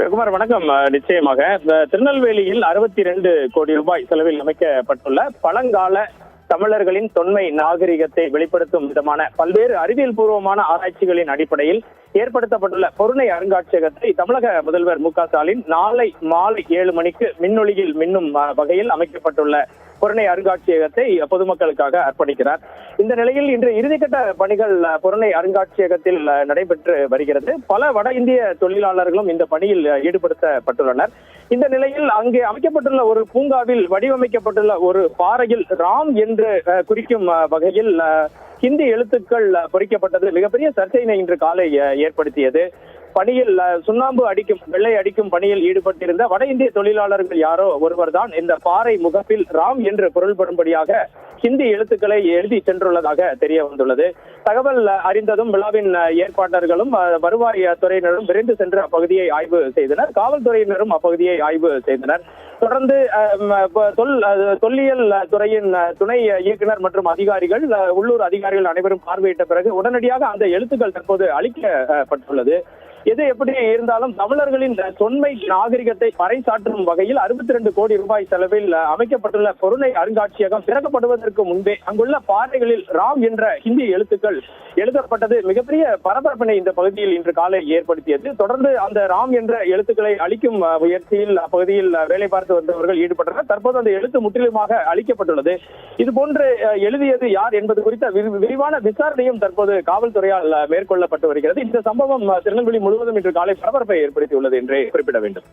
குமார் வணக்கம். நிச்சயமாக திருநெல்வேலியில் 62 கோடி ரூபாய் செலவில் அமைக்கப்பட்டுள்ள பழங்கால தமிழர்களின் தொன்மை நாகரிகத்தை வெளிப்படுத்தும் விதமான பல்வேறு அறிவியல் பூர்வமான ஆராய்ச்சிகளின் அடிப்படையில் ஏற்படுத்தப்பட்டுள்ள பொருணை அருங்காட்சியகத்தை தமிழக முதல்வர் மு.க.ஸ்டாலின் நாளை மாலை 7 மணிக்கு மின்னொளியில் மின்னும் வகையில் அமைக்கப்பட்டுள்ள பொருணை அருங்காட்சியகத்தை பொதுமக்களுக்காக அர்ப்பணிக்கிறார். இந்த நிலையில் இன்று இறுதிக்கட்ட பணிகள் பொருணை அருங்காட்சியகத்தில் நடைபெற்று வருகிறது. பல வட இந்திய தொழிலாளர்களும் இந்த பணியில் ஈடுபடுத்தப்பட்டுள்ளனர். இந்த நிலையில் அங்கே அமைக்கப்பட்டுள்ள ஒரு பூங்காவில் வடிவமைக்கப்பட்டுள்ள ஒரு பாறையில் ராம் என்று குறிக்கும் வகையில் ஹிந்தி எழுத்துக்கள் பொறிக்கப்பட்டது மிகப்பெரிய சர்ச்சையினை இன்று காலை ஏற்படுத்தியது. பணியில் சுண்ணாம்பு அடிக்கும் வெள்ளை அடிக்கும் பணியில் ஈடுபட்டிருந்த வட இந்திய தொழிலாளர்கள் யாரோ ஒருவர் தான் இந்த பாறை முகப்பில் ராம் என்று பொருள்படும்படியாக ஹிந்தி எழுத்துக்களை எழுதி சென்றுள்ளதாக தெரிய வந்துள்ளது. தகவல் அறிந்ததும் விழாவின் ஏற்பாட்டாளர்களும் வருவாய் துறையினரும் விரைந்து சென்று அப்பகுதியை ஆய்வு செய்தனர். காவல்துறையினரும் அப்பகுதியை ஆய்வு செய்தனர். தொடர்ந்து தொல்லியல் துறையின் துணை இயக்குனர் மற்றும் அதிகாரிகள், உள்ளூர் அதிகாரிகள் அனைவரும் பார்வையிட்ட பிறகு உடனடியாக அந்த எழுத்துக்கள் தற்போது அளிக்கப்பட்டுள்ளது. எது எப்படி இருந்தாலும் தமிழர்களின் தொன்மை நாகரிகத்தை பறைசாற்றும் வகையில் 62 கோடி ரூபாய் செலவில் அமைக்கப்பட்டுள்ள பொருணை அருங்காட்சியகம் திறக்கப்படுவதற்கு முன்பே அங்குள்ள பாறைகளில் ராம் என்ற ஹிந்தி எழுத்துக்கள் எழுதப்பட்டது மிகப்பெரிய பரபரப்பினை இந்த பகுதியில் இன்று காலை ஏற்படுத்தியது. தொடர்ந்து அந்த ராம் என்ற எழுத்துக்களை அளிக்கும் முயற்சியில் அப்பகுதியில் வேலை பார்த்து வந்தவர்கள் ஈடுபட்டனர். தற்போது அந்த எழுத்து முற்றிலுமாக அளிக்கப்பட்டுள்ளது. இதுபோன்று எழுதியது யார் என்பது குறித்த விரிவான விசாரணையும் தற்போது காவல்துறையால் மேற்கொள்ளப்பட்டு வருகிறது. இந்த சம்பவம் திருநெல்வேலி முழுவதும் இன்று காலை பரபரப்பை ஏற்படுத்தியுள்ளது என்றே குறிப்பிட வேண்டும்.